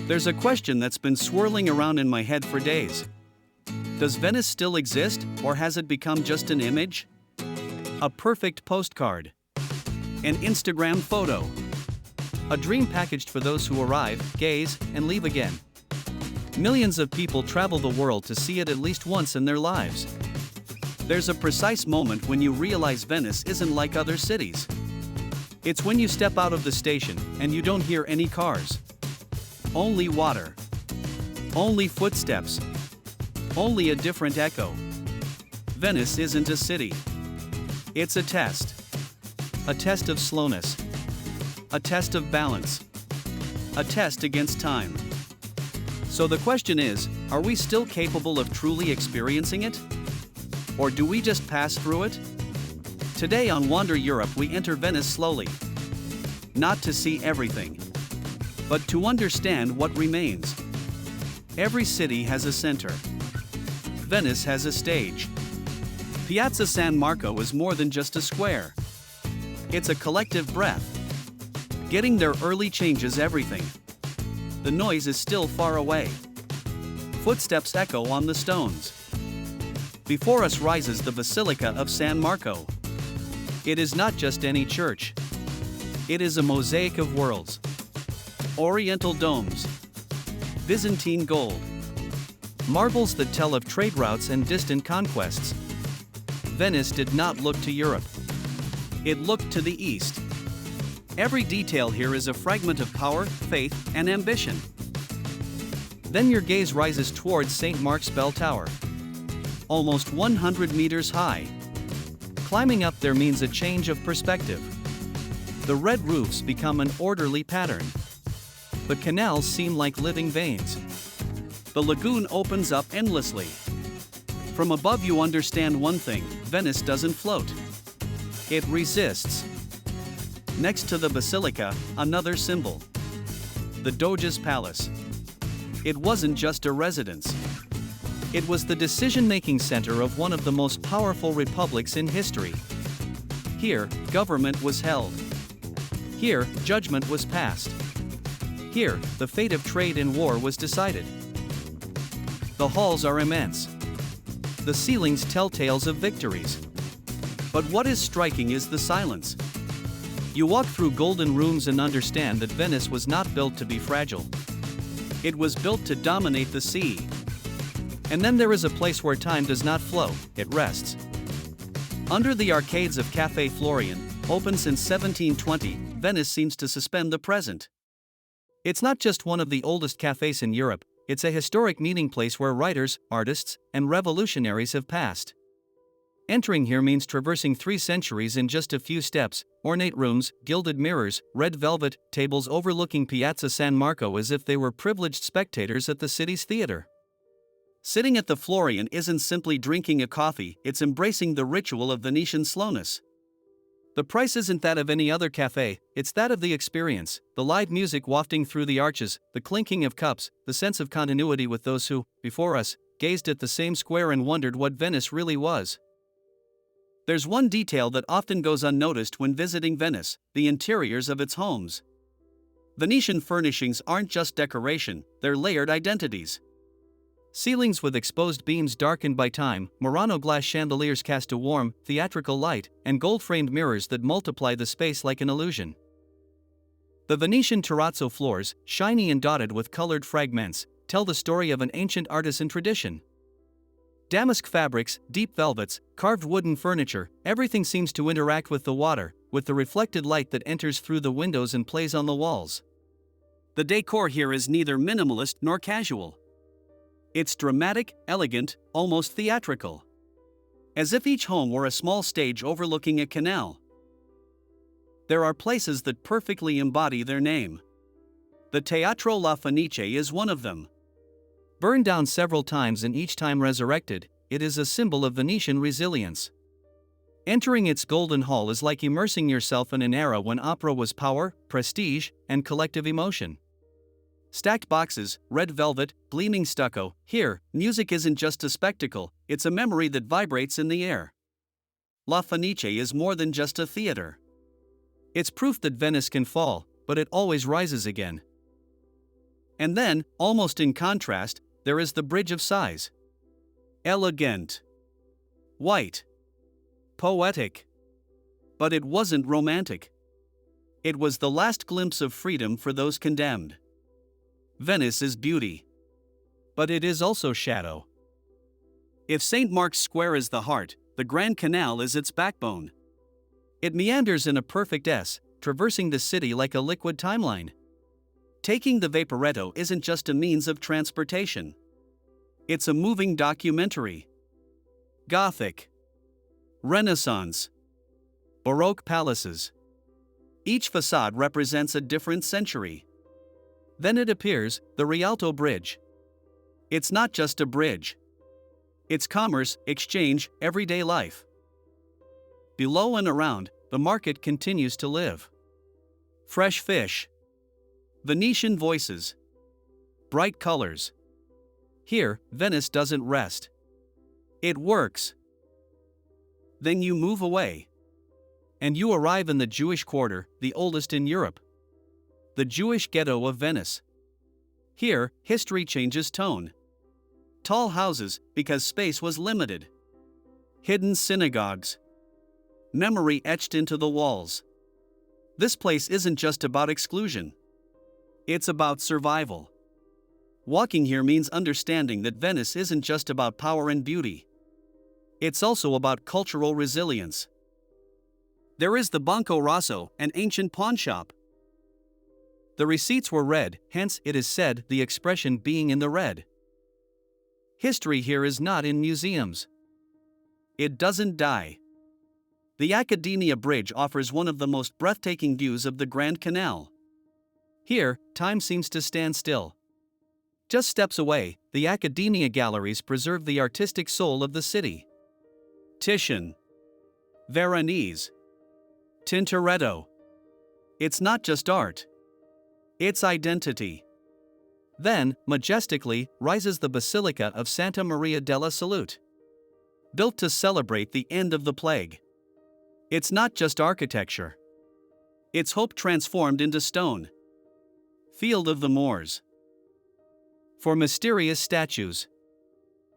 There's a question that's been swirling around in my head for days. Does Venice still exist, or has it become just an image? A perfect postcard. An Instagram photo. A dream packaged for those who arrive, gaze, and leave again. Millions of people travel the world to see it at least once in their lives. There's a precise moment when you realize Venice isn't like other cities. It's when you step out of the station and you don't hear any cars. Only water. Only footsteps. Only a different echo. Venice isn't a city. It's a test. A test of slowness. A test of balance. A test against time. So the question is, are we still capable of truly experiencing it? Or do we just pass through it? Today on Wander Europe we enter Venice slowly. Not to see everything, but to understand what remains. Every city has a center. Venice has a stage. Piazza San Marco is more than just a square. It's a collective breath. Getting there early changes everything. The noise is still far away. Footsteps echo on the stones. Before us rises the Basilica of San Marco. It is not just any church. It is a mosaic of worlds. Oriental domes. Byzantine gold. Marbles that tell of trade routes and distant conquests. Venice did not look to Europe. It looked to the east. Every detail here is a fragment of power, faith, and ambition. Then your gaze rises towards St. Mark's Bell Tower. Almost 100 meters high. Climbing up there means a change of perspective. The red roofs become an orderly pattern. The canals seem like living veins. The lagoon opens up endlessly. From above you understand one thing: Venice doesn't float. It resists. Next to the basilica, another symbol. The Doge's Palace. It wasn't just a residence. It was the decision-making center of one of the most powerful republics in history. Here, government was held. Here, judgment was passed. Here, the fate of trade and war was decided. The halls are immense. The ceilings tell tales of victories. But what is striking is the silence. You walk through golden rooms and understand that Venice was not built to be fragile. It was built to dominate the sea. And then there is a place where time does not flow, it rests. Under the arcades of Café Florian, open since 1720, Venice seems to suspend the present. It's not just one of the oldest cafes in Europe, it's a historic meeting place where writers, artists, and revolutionaries have passed. Entering here means traversing 3 centuries in just a few steps: ornate rooms, gilded mirrors, red velvet, tables overlooking Piazza San Marco as if they were privileged spectators at the city's theater. Sitting at the Florian isn't simply drinking a coffee, it's embracing the ritual of Venetian slowness. The price isn't that of any other cafe, it's that of the experience: the live music wafting through the arches, the clinking of cups, the sense of continuity with those who, before us, gazed at the same square and wondered what Venice really was. There's one detail that often goes unnoticed when visiting Venice: the interiors of its homes. Venetian furnishings aren't just decoration, they're layered identities. Ceilings with exposed beams darkened by time, Murano glass chandeliers cast a warm, theatrical light, and gold-framed mirrors that multiply the space like an illusion. The Venetian terrazzo floors, shiny and dotted with colored fragments, tell the story of an ancient artisan tradition. Damask fabrics, deep velvets, carved wooden furniture, everything seems to interact with the water, with the reflected light that enters through the windows and plays on the walls. The decor here is neither minimalist nor casual. It's dramatic, elegant, almost theatrical. As if each home were a small stage overlooking a canal. There are places that perfectly embody their name. The Teatro La Fenice is one of them. Burned down several times and each time resurrected, it is a symbol of Venetian resilience. Entering its golden hall is like immersing yourself in an era when opera was power, prestige, and collective emotion. Stacked boxes, red velvet, gleaming stucco. Here, music isn't just a spectacle, it's a memory that vibrates in the air. La Fenice is more than just a theater. It's proof that Venice can fall, but it always rises again. And then, almost in contrast, there is the Bridge of Sighs. Elegant. White. Poetic. But it wasn't romantic. It was the last glimpse of freedom for those condemned. Venice is beauty. But it is also shadow. If St. Mark's Square is the heart, the Grand Canal is its backbone. It meanders in a perfect S, traversing the city like a liquid timeline. Taking the Vaporetto isn't just a means of transportation. It's a moving documentary. Gothic. Renaissance. Baroque palaces. Each facade represents a different century. Then it appears, the Rialto Bridge. It's not just a bridge. It's commerce, exchange, everyday life. Below and around, the market continues to live. Fresh fish. Venetian voices. Bright colors. Here, Venice doesn't rest. It works. Then you move away. And you arrive in the Jewish Quarter, the oldest in Europe. The Jewish ghetto of Venice. Here, history changes tone. Tall houses, because space was limited. Hidden synagogues. Memory etched into the walls. This place isn't just about exclusion. It's about survival. Walking here means understanding that Venice isn't just about power and beauty. It's also about cultural resilience. There is the Banco Rosso, an ancient pawn shop. The receipts were red, hence it is said the expression being in the red. History here is not in museums. It doesn't die. The Academia Bridge offers one of the most breathtaking views of the Grand Canal. Here, time seems to stand still. Just steps away, the Academia galleries preserve the artistic soul of the city. Titian. Veronese. Tintoretto. It's not just art. It's identity. Then, majestically, rises the Basilica of Santa Maria della Salute. Built to celebrate the end of the plague. It's not just architecture. It's hope transformed into stone. Field of the Moors. For mysterious statues.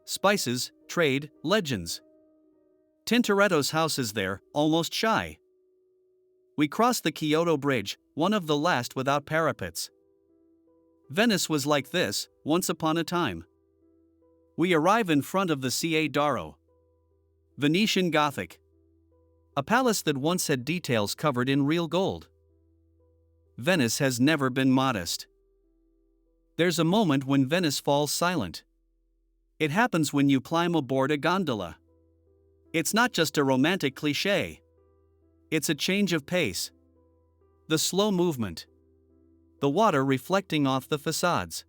Spices, trade, legends. Tintoretto's house is there, almost shy. We cross the Kyoto Bridge, one of the last without parapets. Venice was like this, once upon a time. We arrive in front of the Ca d'Aro. Venetian Gothic. A palace that once had details covered in real gold. Venice has never been modest. There's a moment when Venice falls silent. It happens when you climb aboard a gondola. It's not just a romantic cliché. It's a change of pace. The slow movement. The water reflecting off the facades.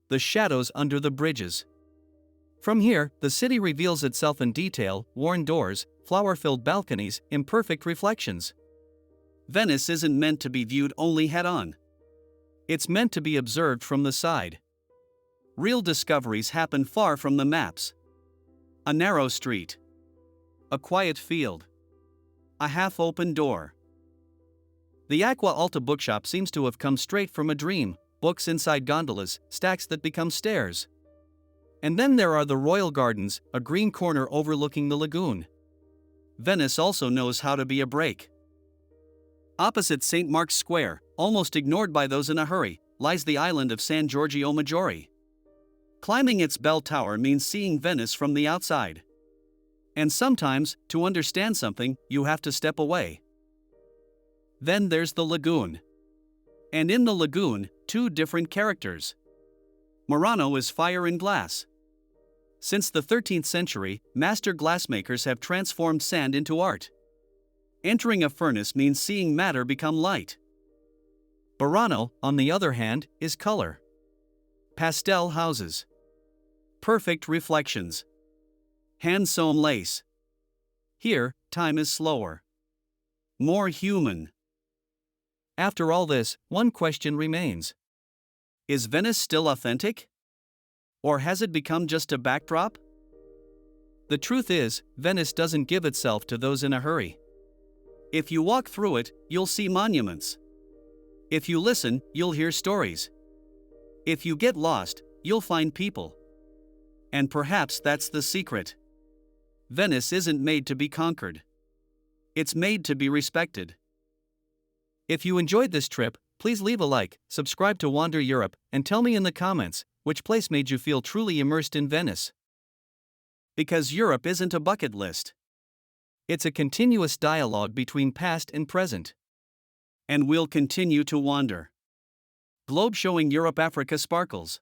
The shadows under the bridges. From here, the city reveals itself in detail, worn doors, flower-filled balconies, imperfect reflections. Venice isn't meant to be viewed only head-on. It's meant to be observed from the side. Real discoveries happen far from the maps. A narrow street. A quiet field. A half-open door. The Acqua Alta bookshop seems to have come straight from a dream, books inside gondolas, stacks that become stairs. And then there are the Royal Gardens, a green corner overlooking the lagoon. Venice also knows how to be a break. Opposite St. Mark's Square, almost ignored by those in a hurry, lies the island of San Giorgio Maggiore. Climbing its bell tower means seeing Venice from the outside. And sometimes, to understand something, you have to step away. Then there's the lagoon. And in the lagoon, two different characters. Murano is fire and glass. Since the 13th century, master glassmakers have transformed sand into art. Entering a furnace means seeing matter become light. Burano, on the other hand, is color. Pastel houses. Perfect reflections. Hand-sewn lace. Here, time is slower. More human. After all this, one question remains. Is Venice still authentic? Or has it become just a backdrop? The truth is, Venice doesn't give itself to those in a hurry. If you walk through it, you'll see monuments. If you listen, you'll hear stories. If you get lost, you'll find people. And perhaps that's the secret. Venice isn't made to be conquered. It's made to be respected. If you enjoyed this trip, please leave a like, subscribe to Wander Europe, and tell me in the comments which place made you feel truly immersed in Venice. Because Europe isn't a bucket list. It's a continuous dialogue between past and present. And we'll continue to wander. Globe showing Europe, Africa sparkles.